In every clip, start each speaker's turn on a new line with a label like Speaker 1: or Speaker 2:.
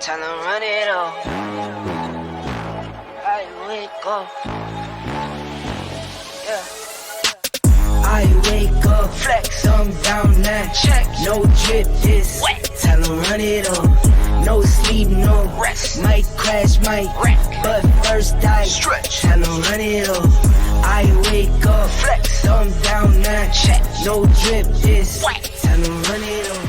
Speaker 1: Time to run it up. I wake up. Yeah. I wake up, flex, thumb down that check. No drip, this wet. Time to run it up. No sleep, no rest. Might crash, might wreck. But first I stretch. Time to run it up. I wake up, flex, thumb down that check. No drip, this wet. Time to run it up.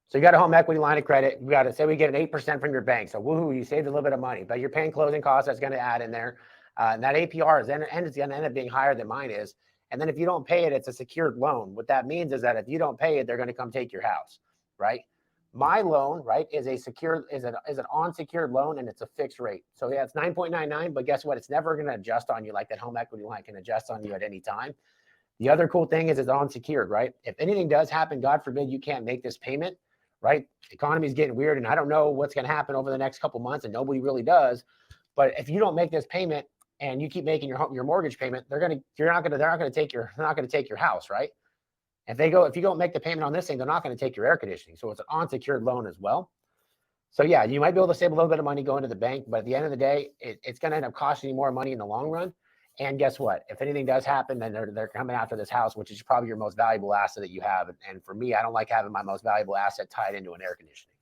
Speaker 2: So you got a home equity line of credit. We got to say we get an 8% from your bank. So woohoo, you saved a little bit of money, but you're paying closing costs. That's going to add in there. And that APR is going to end up being higher than mine is. And then if you don't pay it, it's a secured loan. What that means is that if you don't pay it, they're going to come take your house, right? My loan, right, is an unsecured loan, and it's a fixed rate. So yeah, it's 9.99, but guess what? It's never going to adjust on you like that home equity line can adjust on you at any time. The other cool thing is it's unsecured, right? If anything does happen, God forbid you can't make this payment, right? The economy is getting weird, and I don't know what's going to happen over the next couple months, and nobody really does. But if you don't make this payment and you keep making your mortgage payment, they're not going to take your house, right? If you don't make the payment on this thing, they're not going to take your air conditioning. So it's an unsecured loan as well. So yeah, you might be able to save a little bit of money going to the bank, but at the end of the day, it's going to end up costing you more money in the long run. And guess what? If anything does happen, then they're coming after this house, which is probably your most valuable asset that you have. And for me, I don't like having my most valuable asset tied into an air conditioning.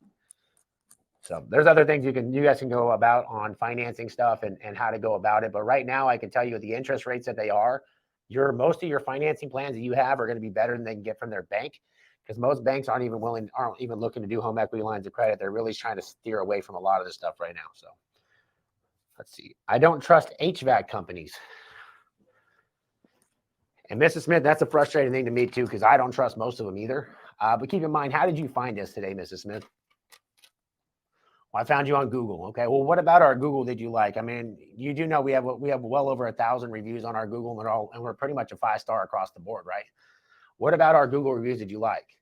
Speaker 2: So there's other things you guys can go about on financing stuff and how to go about it. But right now, I can tell you the interest rates that they are, most of your financing plans that you have are going to be better than they can get from their bank, because most banks aren't even looking to do home equity lines of credit. They're really trying to steer away from a lot of this stuff right now. So let's see. I don't trust HVAC companies. And Mrs. Smith, that's a frustrating thing to me too, because I don't trust most of them either. But keep in mind, how did you find us today, Mrs. Smith? Well, I found you on Google. Okay. Well, what about our Google did you like? I mean, you do know we have well over 1,000 reviews on our Google, and we're pretty much a 5-star across the board, right? What about our Google reviews did you like?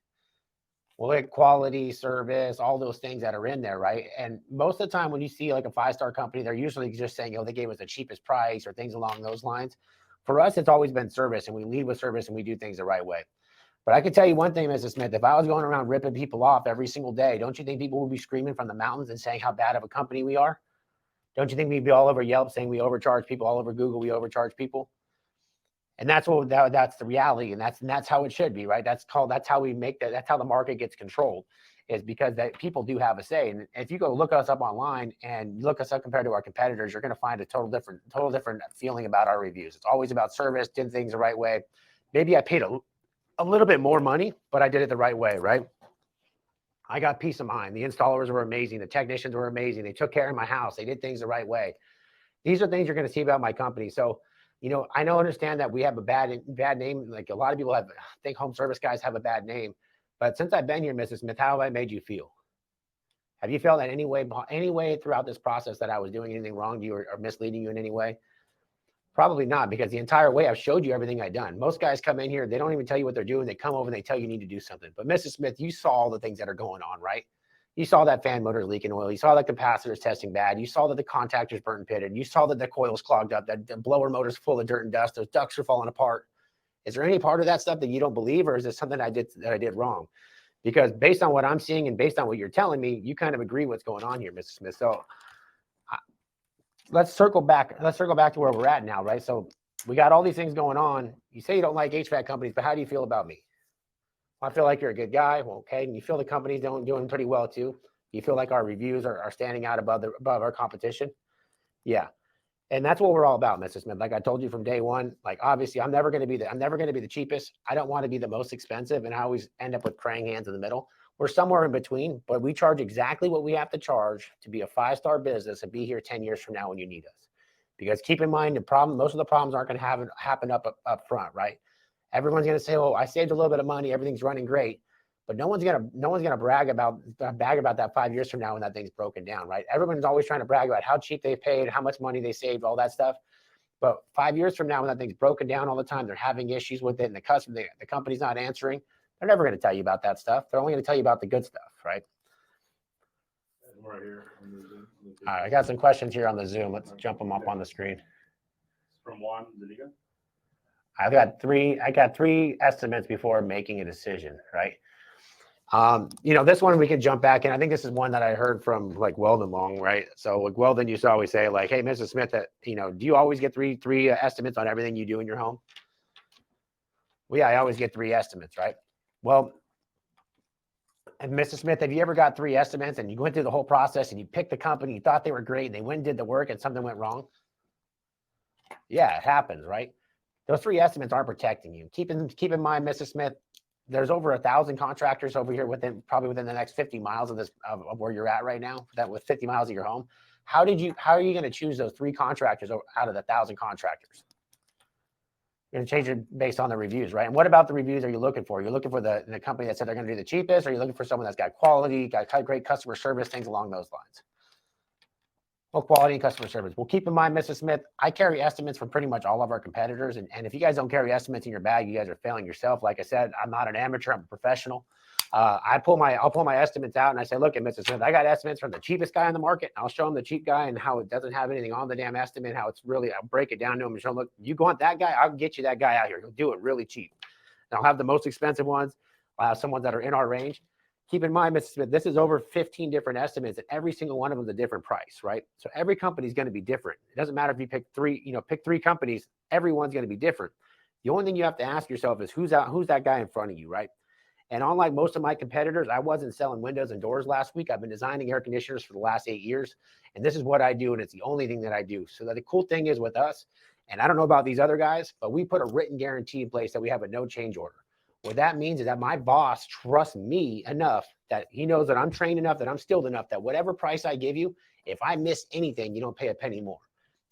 Speaker 2: Well, like quality, service, all those things that are in there, right? And most of the time when you see like a 5-star company, they're usually just saying, they gave us the cheapest price or things along those lines. For us, it's always been service, and we lead with service, and we do things the right way. But I can tell you one thing, Mrs. Smith, if I was going around ripping people off every single day, don't you think people would be screaming from the mountains and saying how bad of a company we are? Don't you think we'd be all over Yelp saying we overcharge people, all over Google we overcharge people? And that's the reality, and that's how it should be, right? That's how we make that. That's how the market gets controlled, is because that people do have a say. And if you go look us up online and look us up compared to our competitors, you're going to find a total different feeling about our reviews. It's always about service, did things the right way. Maybe I paid a little bit more money, but I did it the right way, right? I got peace of mind. The installers were amazing. The technicians were amazing. They took care of my house. They did things the right way. These are things you're going to see about my company. So, I understand that we have a bad name. Like a lot of people I think home service guys have a bad name. But since I've been here, Mrs. Smith, how have I made you feel? Have you felt that any way throughout this process that I was doing anything wrong to you or misleading you in any way? Probably not, because the entire way I've showed you everything I've done. Most guys come in here, they don't even tell you what they're doing. They come over and they tell you need to do something. But Mrs. Smith, you saw all the things that are going on, right? You saw that fan motor leaking oil. You saw that capacitors testing bad. You saw that the contactors burnt and pitted. You saw that the coil's clogged up, that the blower motor's full of dirt and dust. Those ducts are falling apart. Is there any part of that stuff that you don't believe, or is it something I did wrong? Because based on what I'm seeing and based on what you're telling me, you kind of agree what's going on here, Mrs. Smith. So let's circle back to where we're at now, right? So we got all these things going on. You say you don't like HVAC companies, but how do you feel about me? Well, I feel like you're a good guy. Well, okay. And you feel the company's doing pretty well too. You feel like our reviews are standing out above our competition. Yeah. And that's what we're all about, Mrs. Smith. Like I told you from day one, like obviously I'm never going to be the cheapest. I don't want to be the most expensive, and I always end up with praying hands in the middle. We're somewhere in between, but we charge exactly what we have to charge to be a 5-star business and be here 10 years from now when you need us. Because keep in mind, most of the problems aren't going to happen up front, right? Everyone's going to say, "Oh, I saved a little bit of money. Everything's running great." But no one's gonna brag about that 5 years from now when that thing's broken down, right? Everyone's always trying to brag about how cheap they paid, how much money they saved, all that stuff. But 5 years from now, when that thing's broken down all the time, they're having issues with it, and the company's not answering. They're never going to tell you about that stuff. They're only going to tell you about the good stuff, right?
Speaker 3: Right here on the Zoom.
Speaker 2: All right, I got some questions here on the Zoom. Let's jump them up on the screen.
Speaker 3: From Juan Zuniga.
Speaker 2: I got three estimates before making a decision, right? This one we can jump back in. I think this is one that I heard from like Weldon Long, right? So like Weldon used to always say like, hey, Mrs. Smith, that do you always get three estimates on everything you do in your home? Well, yeah, I always get 3 estimates, right? Well, and Mrs. Smith, have you ever got 3 estimates and you went through the whole process and you picked the company, you thought they were great, and they went and did the work and something went wrong? Yeah, it happens, right? Those 3 estimates aren't protecting you. Keep in mind, Mrs. Smith, there's over 1,000 contractors over here probably within the next 50 miles of where you're at right now, that with 50 miles of your home. How are you going to choose those 3 contractors out of the 1,000 contractors? You're going to change it based on the reviews, right? And what about the reviews are you looking for? You're looking for the company that said they're going to do the cheapest, or are you looking for someone that's got quality, got great customer service, things along those lines? Well, quality and customer service. Well, keep in mind, Mrs. Smith, I carry estimates from pretty much all of our competitors. And if you guys don't carry estimates in your bag, you guys are failing yourself. Like I said, I'm not an amateur, I'm a professional. I'll pull my estimates out and I say, look at Mrs. Smith, I got estimates from the cheapest guy on the market. I'll show him the cheap guy and how it doesn't have anything on the damn estimate, how it's really, I'll break it down to him and show him, look, you want that guy? I'll get you that guy out here. He'll do it really cheap. And I'll have the most expensive ones. I'll have some ones that are in our range. Keep in mind, Mrs. Smith, this is over 15 different estimates, and every single one of them is a different price, right? So every company is going to be different. It doesn't matter if you pick 3 companies, everyone's going to be different. The only thing you have to ask yourself is who's that guy in front of you, right? And unlike most of my competitors, I wasn't selling windows and doors last week. I've been designing air conditioners for the last 8 years, and this is what I do, and it's the only thing that I do. So the cool thing is with us, and I don't know about these other guys, but we put a written guarantee in place that we have a no change order. What that means is that my boss trusts me enough that he knows that I'm trained enough, that I'm skilled enough, that whatever price I give you, if I miss anything, you don't pay a penny more.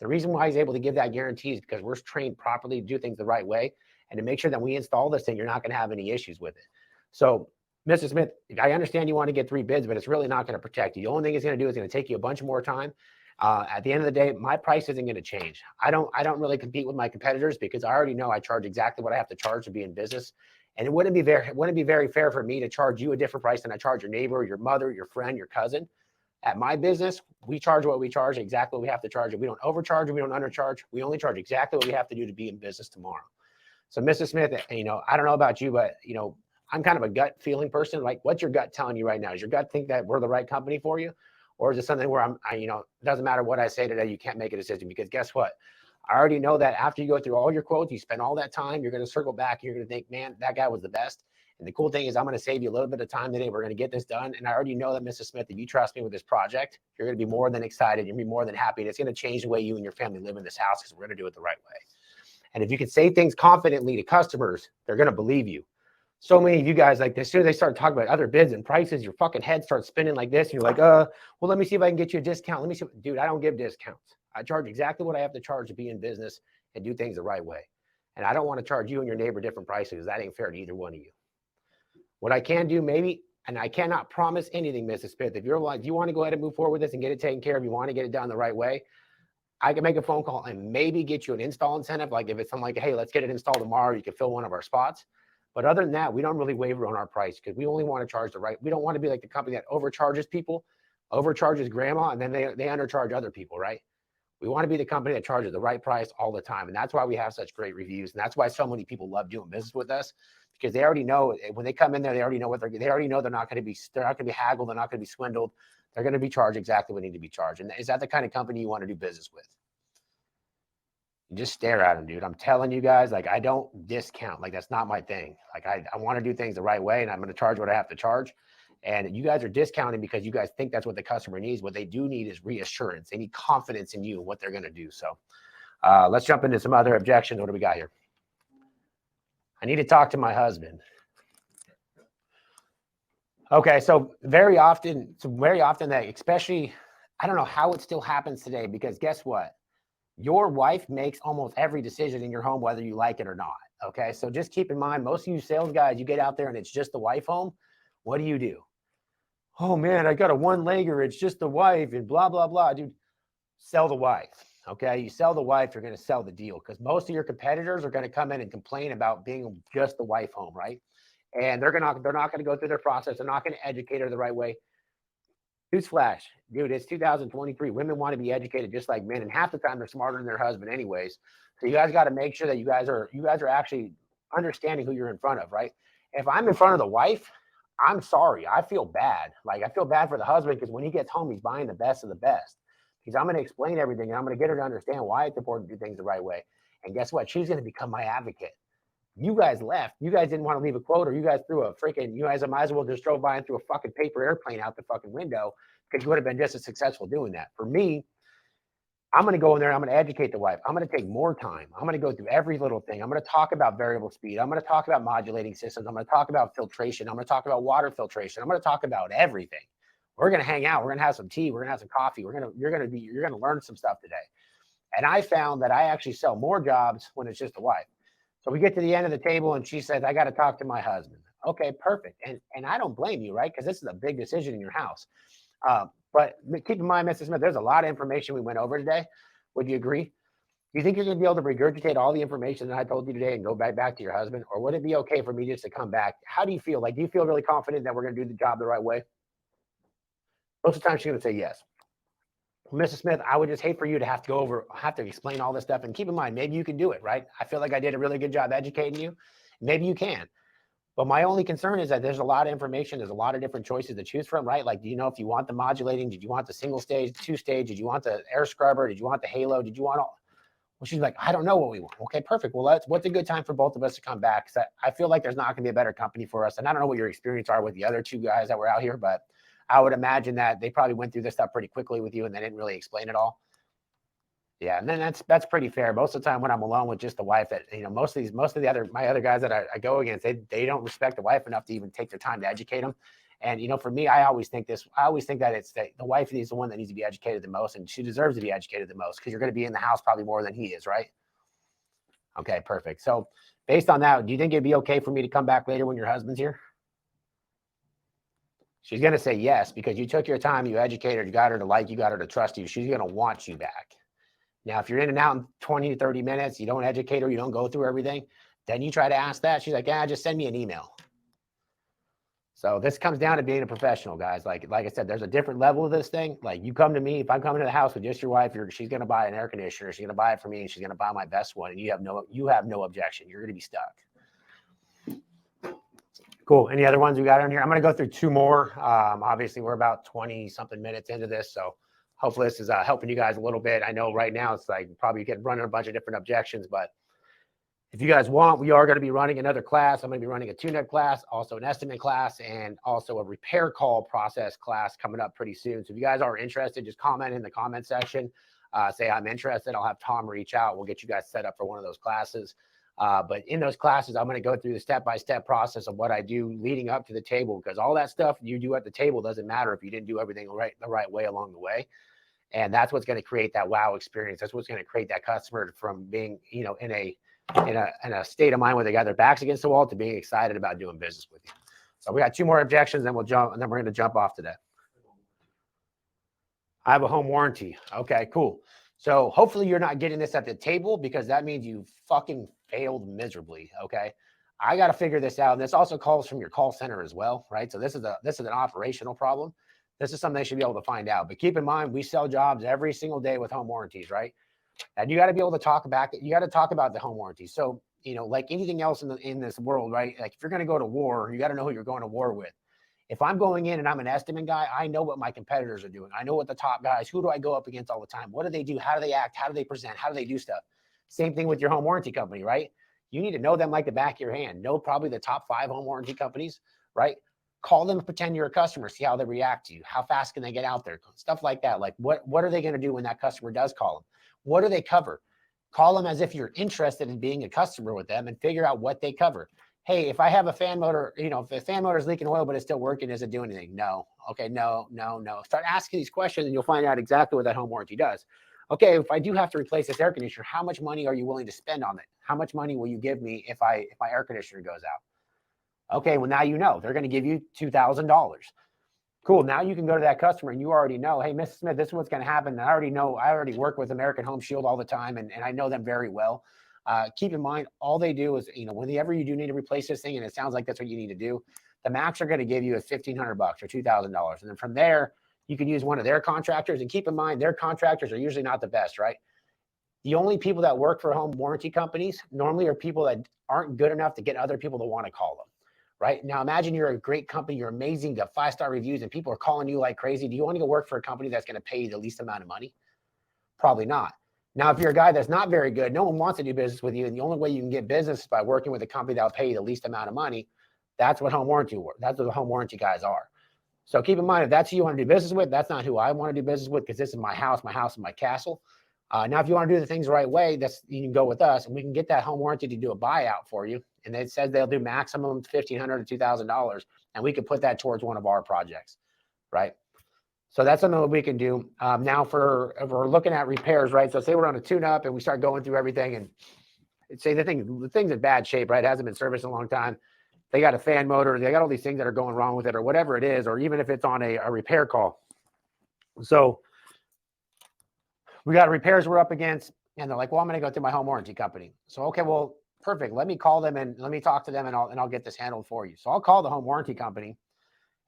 Speaker 2: The reason why he's able to give that guarantee is because we're trained properly to do things the right way and to make sure that we install this thing, you're not going to have any issues with it. So, Mrs. Smith, I understand you want to get 3 bids, but it's really not going to protect you. The only thing it's going to do is going to take you a bunch more time. At the end of the day, my price isn't going to change. I don't really compete with my competitors because I already know I charge exactly what I have to charge to be in business. And it wouldn't be very fair for me to charge you a different price than I charge your neighbor, your mother, your friend, your cousin. At my business, we charge what we charge, exactly what we have to charge. We don't overcharge and we don't undercharge. We only charge exactly what we have to do to be in business tomorrow. So, Mrs. Smith, I don't know about you, but I'm kind of a gut feeling person. Like, what's your gut telling you right now? Does your gut think that we're the right company for you? Or is it something where it doesn't matter what I say today, you can't make a decision? Because guess what? I already know that after you go through all your quotes, you spend all that time, you're going to circle back, and you're going to think, man, that guy was the best. And the cool thing is I'm going to save you a little bit of time today. We're going to get this done. And I already know that, Mrs. Smith, if you trust me with this project, you're going to be more than excited. You're going to be more than happy. And it's going to change the way you and your family live in this house because we're going to do it the right way. And if you can say things confidently to customers, they're going to believe you. So many of you guys, like, as soon as they start talking about other bids and prices, your fucking head starts spinning like this. And you're like, well, let me see if I can get you a discount. Let me see. Dude, I don't give discounts. I charge exactly what I have to charge to be in business and do things the right way. And I don't want to charge you and your neighbor different prices because that ain't fair to either one of you. What I can do maybe, and I cannot promise anything, Mrs. Smith, if you're like, you want to go ahead and move forward with this and get it taken care of, you want to get it done the right way, I can make a phone call and maybe get you an install incentive. Like if it's something like, hey, let's get it installed tomorrow, you can fill one of our spots. But other than that, we don't really waver on our price because we only want to charge the right. We don't want to be like the company that overcharges people, overcharges grandma, and then they undercharge other people, right? We want to be the company that charges the right price all the time. And that's why we have such great reviews. And that's why so many people love doing business with us because they already know when they come in there, they already know they already know they're not going to be haggled. They're not going to be swindled. They're going to be charged exactly what need to be charged. And is that the kind of company you want to do business with? You just stare at them, dude. I'm telling you guys, like, I don't discount. Like, that's not my thing. Like, I want to do things the right way and I'm going to charge what I have to charge. And you guys are discounting because you guys think that's what the customer needs. What they do need is reassurance. They need confidence in you and what they're going to do. So let's jump into some other objections. What do we got here? I need to talk to my husband. Okay, so very often that, especially, I don't know how it still happens today because guess what? Your wife makes almost every decision in your home, whether you like it or not. Okay, so just keep in mind, most of you sales guys, you get out there and it's just the wife home. What do? Oh man, I got a one-legger. It's just the wife and blah, blah, blah. Dude, sell the wife. Okay. You sell the wife, you're going to sell the deal because most of your competitors are going to come in and complain about being just the wife home. Right. And they're not going to go through their process. They're not going to educate her the right way. Newsflash, dude, it's 2023. Women want to be educated just like men. And half the time they're smarter than their husband anyways. So you guys got to make sure that you guys are actually understanding who you're in front of. Right. If I'm in front of the wife, I'm sorry. I feel bad. Like I feel bad for the husband because when he gets home, he's buying the best of the best. Because I'm going to explain everything and I'm going to get her to understand why it's important to do things the right way. And guess what? She's going to become my advocate. You guys left. You guys didn't want to leave a quote, or you guys threw a freaking. You guys might as well just drove by and threw a fucking paper airplane out the fucking window because you would have been just as successful doing that. For me, I'm going to go in there and I'm going to educate the wife. I'm going to take more time. I'm going to go through every little thing. I'm going to talk about variable speed. I'm going to talk about modulating systems. I'm going to talk about filtration. I'm going to talk about water filtration. I'm going to talk about everything. We're going to hang out. We're going to have some tea. We're going to have some coffee. You're going to learn some stuff today. And I found that I actually sell more jobs when it's just a wife. So we get to the end of the table and she says, I got to talk to my husband. Okay, perfect. And I don't blame you, right? Because this is a big decision in your house. But keep in mind, Mrs. Smith, there's a lot of information we went over today. Would you agree? Do you think you're going to be able to regurgitate all the information that I told you today and go back to your husband? Or would it be okay for me just to come back? How do you feel? Like, do you feel really confident that we're going to do the job the right way? Most of the time, she's going to say yes. Mrs. Smith, I would just hate for you to have to explain all this stuff. And keep in mind, maybe you can do it, right? I feel like I did a really good job educating you. Maybe you can. But my only concern is that there's a lot of information. There's a lot of different choices to choose from, right? Like, do you know if you want the modulating? Did you want the single stage, 2-stage? Did you want the air scrubber? Did you want the halo? Did you want all? Well, she's like, I don't know what we want. Okay, perfect. Well, what's a good time for both of us to come back? Because I feel like there's not going to be a better company for us. And I don't know what your experience are with the other two guys that were out here, but I would imagine that they probably went through this stuff pretty quickly with you and they didn't really explain it all. Yeah, and then that's pretty fair. Most of the time when I'm alone with just the wife, that most of my other guys that I go against, they don't respect the wife enough to even take their time to educate them. And for me, I always think that it's that the wife is the one that needs to be educated the most, and she deserves to be educated the most because you're going to be in the house probably more than he is, right? Okay, perfect. So based on that, do you think it'd be okay for me to come back later when your husband's here? She's going to say yes because you took your time, you educated her, you got her to like you, got her to trust you. She's going to want you back. Now, if you're in and out in 20 to 30 minutes, you don't educate her, you don't go through everything, then you try to ask that. She's like, yeah, just send me an email. So this comes down to being a professional, guys. Like I said, there's a different level of this thing. Like you come to me, if I'm coming to the house with just your wife, she's going to buy an air conditioner. She's going to buy it for me and she's going to buy my best one. And you have no objection. You're going to be stuck. Cool. Any other ones we got on here? I'm going to go through two more. Obviously, we're about 20 something minutes into this. So hopefully this is helping you guys a little bit. I know right now it's like probably running a bunch of different objections, but if you guys want, we are going to be running another class. I'm going to be running a tune-up class, also an estimate class, and also a repair call process class coming up pretty soon. So if you guys are interested, just comment in the comment section. Say I'm interested. I'll have Tom reach out. We'll get you guys set up for one of those classes. But in those classes, I'm going to go through the step-by-step process of what I do leading up to the table, because all that stuff you do at the table doesn't matter if you didn't do everything the right way along the way. And that's what's going to create that wow experience. That's what's going to create that customer from being, in a state of mind where they got their backs against the wall to being excited about doing business with you. So we got two more objections, then we're going to jump off today. I have a home warranty. Okay, cool. So hopefully you're not getting this at the table, because that means you fucking failed miserably. Okay. I got to figure this out. And this also calls from your call center as well, right? So this is an operational problem. This is something they should be able to find out. But keep in mind, we sell jobs every single day with home warranties, right? And you got to be able to talk about the home warranty. So, like anything else in this world, right? Like if you're going to go to war, you got to know who you're going to war with. If I'm going in and I'm an estimate guy, I know what my competitors are doing. I know what the top guys, who do I go up against all the time? What do they do? How do they act? How do they present? How do they do stuff? Same thing with your home warranty company, right? You need to know them like the back of your hand. Know probably the top 5 home warranty companies, right? Call them and pretend you're a customer. See how they react to you. How fast can they get out there? Stuff like that. Like what are they going to do when that customer does call them? What do they cover? Call them as if you're interested in being a customer with them and figure out what they cover. Hey, if I have a fan motor, if the fan motor is leaking oil, but it's still working, does it do anything? No. Okay, no. Start asking these questions and you'll find out exactly what that home warranty does. Okay, if I do have to replace this air conditioner, how much money are you willing to spend on it? How much money will you give me if my air conditioner goes out? Okay, well, now they're going to give you $2,000. Cool. Now you can go to that customer and you already know, hey, Mrs. Smith, this is what's going to happen. And I already work with American Home Shield all the time, and I know them very well. Keep in mind, all they do is, whenever you do need to replace this thing, and it sounds like that's what you need to do, the max are going to give you is $1,500 or $2,000. And then from there, you can use one of their contractors. And keep in mind, their contractors are usually not the best, right? The only people that work for home warranty companies normally are people that aren't good enough to get other people to want to call them, right? Now imagine you're a great company, you're amazing, got 5-star reviews, and people are calling you like crazy. Do you want to go work for a company that's going to pay you the least amount of money? Probably not. Now, if you're a guy that's not very good, no one wants to do business with you, and the only way you can get business is by working with a company that'll pay you the least amount of money. That's what home warranty work. That's what the home warranty guys are. So keep in mind, if that's who you want to do business with, that's not who I want to do business with, because this is my house is my castle. Now, if you want to do the things the right way, you can go with us, and we can get that home warranty to do a buyout for you. And it says they'll do maximum $1,500 to $2,000, and we could put that towards one of our projects, right? So that's something that we can do. Now, if we're looking at repairs, right? So say we're on a tune-up and we start going through everything, and say the thing's in bad shape, right? It hasn't been serviced in a long time. They got a fan motor. They got all these things that are going wrong with it, or whatever it is, or even if it's on a repair call. So we got repairs we're up against, and they're like, well, I'm going to go through my home warranty company. So, okay, well, perfect. Let me call them and let me talk to them, and I'll get this handled for you. So I'll call the home warranty company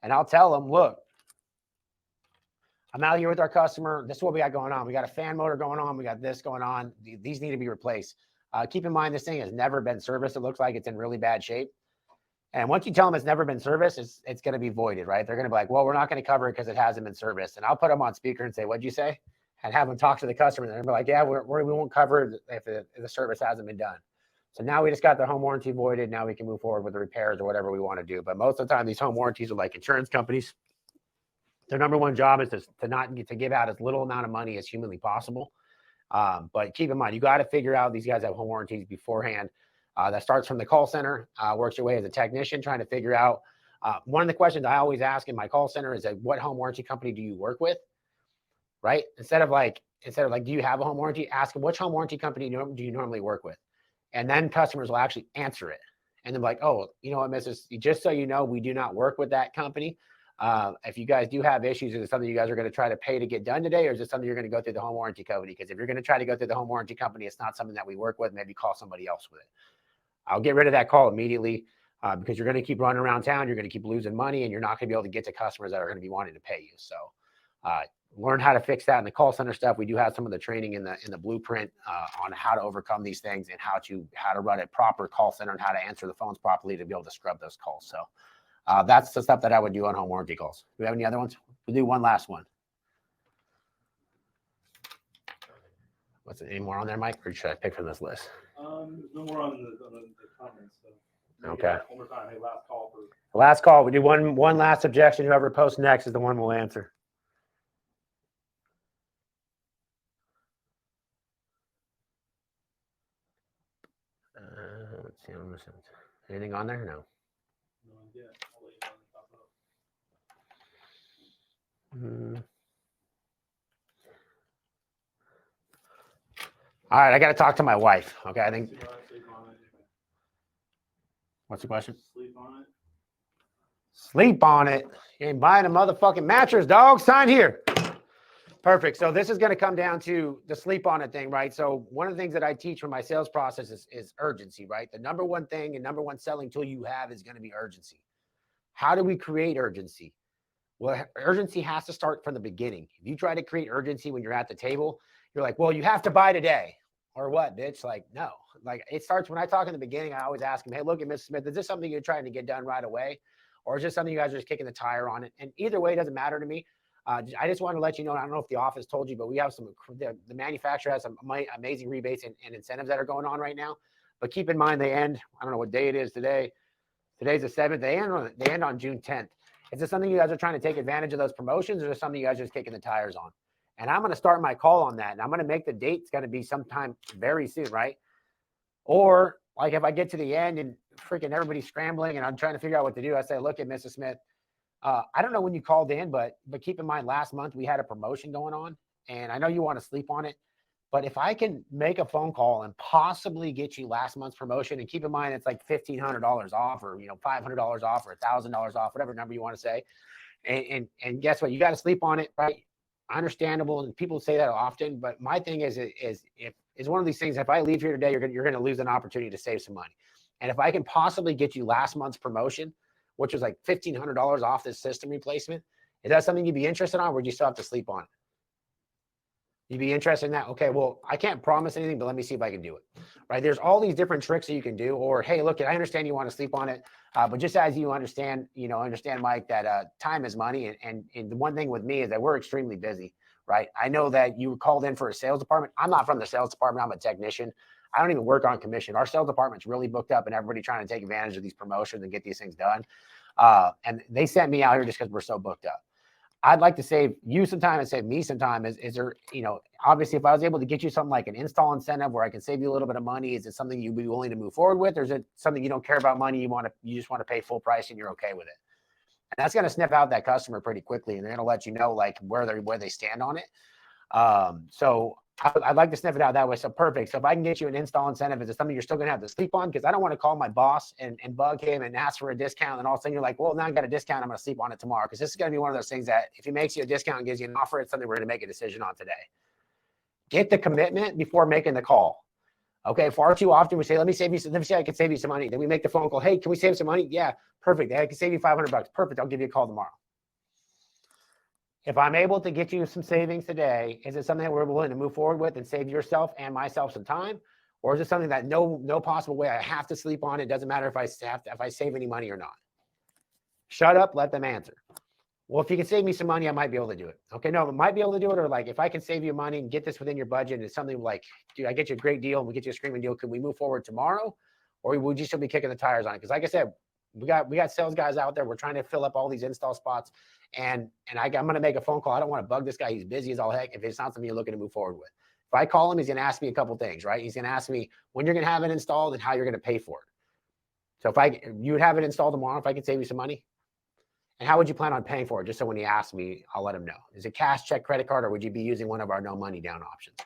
Speaker 2: and I'll tell them, look, I'm out here with our customer. This is what we got going on. We got a fan motor going on. We got this going on. These need to be replaced. Keep in mind, this thing has never been serviced. It looks like it's in really bad shape. And once you tell them it's never been serviced, it's going to be voided, right? They're going to be like, well, we're not going to cover it because it hasn't been serviced. And I'll put them on speaker and say, what'd you say? And have them talk to the customer. And they'll be like, yeah, we won't cover it if the service hasn't been done. So now we just got the home warranty voided. Now we can move forward with the repairs or whatever we want to do. But most of the time, these home warranties are like insurance companies. Their number one job is to give out as little amount of money as humanly possible. But keep in mind, you got to figure out these guys have home warranties beforehand. That starts from the call center, works your way as a technician, trying to figure out. One of the questions I always ask in my call center is, what home warranty company do you work with? Right? Instead of like, do you have a home warranty? Ask them, which home warranty company do you normally work with? And then customers will actually answer it. And they're like, oh, you know what, just so you know, we do not work with that company. If you guys do have issues, is it something you guys are going to try to pay to get done today, or is it something you're going to go through the home warranty company? Because if you're going to try to go through the home warranty company, it's not something that we work with. Maybe call somebody else with it. I'll get rid of that call immediately, because you're going to keep running around town. You're going to keep losing money, and you're not going to be able to get to customers that are going to be wanting to pay you. So learn how to fix that in the call center stuff. We do have some of the training in the blueprint on how to overcome these things and how to run a proper call center and how to answer the phones properly to be able to scrub those calls. So that's the stuff that I would do on home warranty calls. Do we have any other ones? We'll do one last one. Any more on there, Mike, or should I pick from this list?
Speaker 3: There's no more on the comments. So
Speaker 2: okay.
Speaker 3: One more time. Hey, last call for.
Speaker 2: Last call. We do one last objection. Whoever posts next is the one we'll answer. Let's see. Anything on there? No.
Speaker 3: No idea. I'll let you know when it pops up.
Speaker 2: All right, I got to talk to my wife. Okay, I think.
Speaker 3: Sleep on it.
Speaker 2: What's the question?
Speaker 3: Sleep on it.
Speaker 2: Sleep on it. You ain't buying a motherfucking mattress, dog. Sign here. Perfect. So this is going to come down to the sleep on it thing, right? So one of the things that I teach from my sales process is urgency, right? The number one thing and number one selling tool you have is going to be urgency. How do we create urgency? Well, urgency has to start from the beginning. If you try to create urgency when you're at the table, you're like, well, you have to buy today. Or what, bitch? Like, no. Like, it starts when I talk in the beginning, I always ask them, hey, look at Mrs. Smith, is this something you're trying to get done right away? Or is this something you guys are just kicking the tire on it? And either way, it doesn't matter to me. I just want to let you know, I don't know if the office told you, but we have the manufacturer has some amazing rebates and incentives that are going on right now. But keep in mind, they end, I don't know what day it is today. Today's the 7th. They end on June 10th. Is this something you guys are trying to take advantage of those promotions, or is this something you guys are just kicking the tires on? And I'm going to start my call on that. And I'm going to make the date. It's going to be sometime very soon, right? Or like if I get to the end and freaking everybody's scrambling and I'm trying to figure out what to do, I say, look at Mrs. Smith. I don't know when you called in, but keep in mind, last month we had a promotion going on, and I know you want to sleep on it. But if I can make a phone call and possibly get you last month's promotion, and keep in mind it's like $1,500 off, or $500 off, or $1,000 off, whatever number you want to say, and guess what? You got to sleep on it, right? Understandable, and people say that often. But my thing is one of these things. If I leave here today, you're going to lose an opportunity to save some money. And if I can possibly get you last month's promotion, which was like $1,500 off this system replacement, is that something you'd be interested in, or would you still have to sleep on it? You'd be interested in that? Okay, well, I can't promise anything, but let me see if I can do it. Right? There's all these different tricks that you can do. Or, hey, look, I understand you want to sleep on it, but just as you understand, Mike, that time is money. And the one thing with me is that we're extremely busy. Right? I know that you were called in for a sales department. I'm not from the sales department. I'm a technician. I don't even work on commission. Our sales department's really booked up, and everybody trying to take advantage of these promotions and get these things done. And they sent me out here just because we're so booked up. I'd like to save you some time and save me some time. Is there, obviously, if I was able to get you something like an install incentive where I can save you a little bit of money, is it something you'd be willing to move forward with? Or is it something you don't care about money? You just want to pay full price and you're okay with it? And that's going to sniff out that customer pretty quickly. And they're going to let you know like where they stand on it. So I'd like to sniff it out that way. So perfect. So if I can get you an install incentive, is it something you're still going to have to sleep on? Because I don't want to call my boss and bug him and ask for a discount. And all of a sudden you're like, well, now I got a discount. I'm going to sleep on it tomorrow. Because this is going to be one of those things that if he makes you a discount and gives you an offer, it's something we're going to make a decision on today. Get the commitment before making the call. Okay. Far too often we say, let me see I can save you some money. Then we make the phone call. Hey, can we save some money? Yeah, perfect. I can save you $500. Perfect. I'll give you a call tomorrow. If I'm able to get you some savings today, is it something that we're willing to move forward with and save yourself and myself some time? Or is it something that no possible way I have to sleep on? It doesn't matter if I save any money or not. Shut up, let them answer. Well, if you can save me some money, I might be able to do it. Okay, no, I might be able to do it. Or like, if I can save you money and get this within your budget, and it's something like, dude, I get you a great deal and we get you a screaming deal. Could we move forward tomorrow? Or would you still be kicking the tires on it? Because like I said, we got sales guys out there. We're trying to fill up all these install spots. And I'm going to make a phone call. I don't want to bug this guy. He's busy as all heck. If it's not something you're looking to move forward with. If I call him, he's going to ask me a couple things, right? He's going to ask me when you're going to have it installed and how you're going to pay for it. So you would have it installed tomorrow, if I could save you some money. And how would you plan on paying for it? Just so when he asks me, I'll let him know. Is it cash, check, credit card, or would you be using one of our no money down options?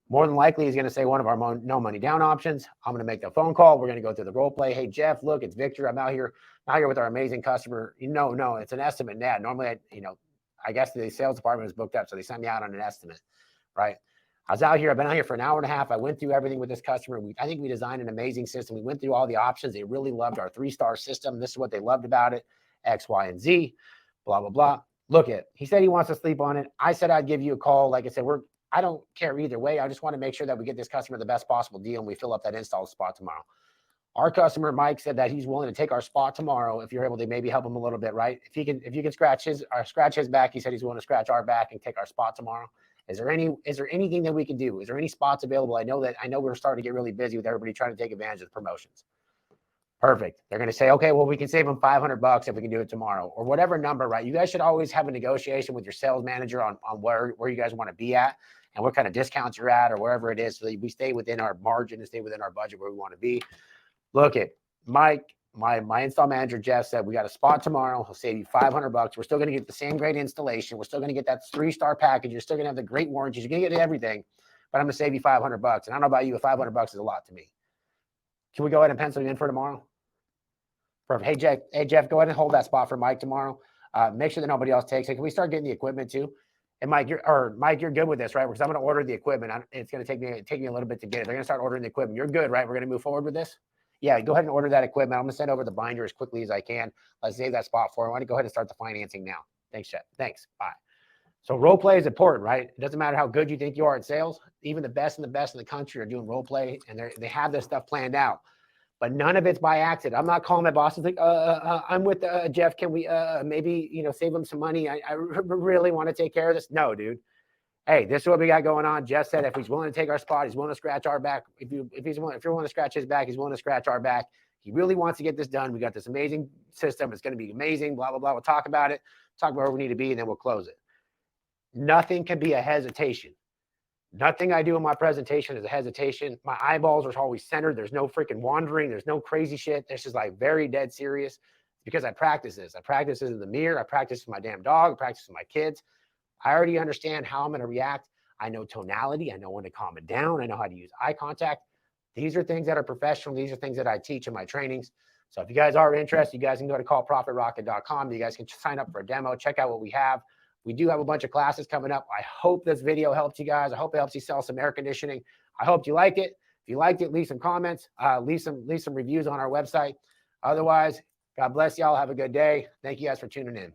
Speaker 2: More than likely, he's going to say one of our no money down options. I'm going to make the phone call. We're going to go through the role play. Hey, Jeff, look, it's Victor. I'm out here with our amazing customer. No, it's an estimate. Yeah, normally, I guess the sales department was booked up, so they sent me out on an estimate, right? I've been out here for an hour and a half. I went through everything with this customer. I think we designed an amazing system. We went through all the options. They really loved our 3-star system. This is what they loved about it. X, Y, and Z, blah, blah, blah. Look he said he wants to sleep on it. I said I'd give you a call. Like I said, I don't care either way. I just want to make sure that we get this customer the best possible deal and we fill up that install spot tomorrow. Our customer, Mike, said that he's willing to take our spot tomorrow if you're able to maybe help him a little bit, right? If you can scratch his back, he said he's willing to scratch our back and take our spot tomorrow. Is there anything that we can do? Is there any spots available? I know we're starting to get really busy with everybody trying to take advantage of the promotions. Perfect. They're going to say, okay, well, we can save them $500 if we can do it tomorrow, or whatever number, right? You guys should always have a negotiation with your sales manager on where you guys want to be at and what kind of discounts you're at or wherever it is, so that we stay within our margin and stay within our budget where we want to be. Look at Mike, my install manager, Jeff, said we got a spot tomorrow. He'll save you $500. We're still going to get the same great installation. We're still going to get that 3-star package. You're still going to have the great warranties. You're going to get everything, but I'm going to save you $500. And I don't know about you, but $500 is a lot to me. Can we go ahead and pencil you in for tomorrow? Perfect. Hey, Jeff, go ahead and hold that spot for Mike tomorrow. Make sure that nobody else takes it. Can we start getting the equipment too? And Mike, you're good with this, right? Because I'm going to order the equipment. It's going to take me a little bit to get it. They're going to start ordering the equipment. You're good, right? We're going to move forward with this? Yeah, go ahead and order that equipment. I'm going to send over the binder as quickly as I can. Let's save that spot for him. I want to go ahead and start the financing now. Thanks, Jeff. Thanks. Bye. So role play is important, right? It doesn't matter how good you think you are at sales. Even the best in the country are doing role play, and they have this stuff planned out. But none of it's by accident. I'm not calling my boss and like, I'm with Jeff. Can we maybe save him some money? I really want to take care of this. No, dude. Hey, this is what we got going on. Jeff said if he's willing to take our spot, he's willing to scratch our back. If you're willing to scratch his back, he's willing to scratch our back. He really wants to get this done. We got this amazing system. It's going to be amazing. Blah blah blah. We'll talk about it. Talk about where we need to be, and then we'll close it. Nothing can be a hesitation. Nothing I do in my presentation is a hesitation. My eyeballs are always centered. There's no freaking wandering. There's no crazy shit. This is like very dead serious because I practice this. I practice this in the mirror. I practice with my damn dog. I practice with my kids. I already understand how I'm going to react. I know tonality. I know when to calm it down. I know how to use eye contact. These are things that are professional. These are things that I teach in my trainings. So if you guys are interested, you guys can go to callprofitrocket.com. You guys can sign up for a demo. Check out what we have. We do have a bunch of classes coming up. I hope this video helped you guys. I hope it helps you sell some air conditioning. I hope you liked it. If you liked it, leave some comments, leave some reviews on our website. Otherwise, God bless y'all. Have a good day. Thank you guys for tuning in.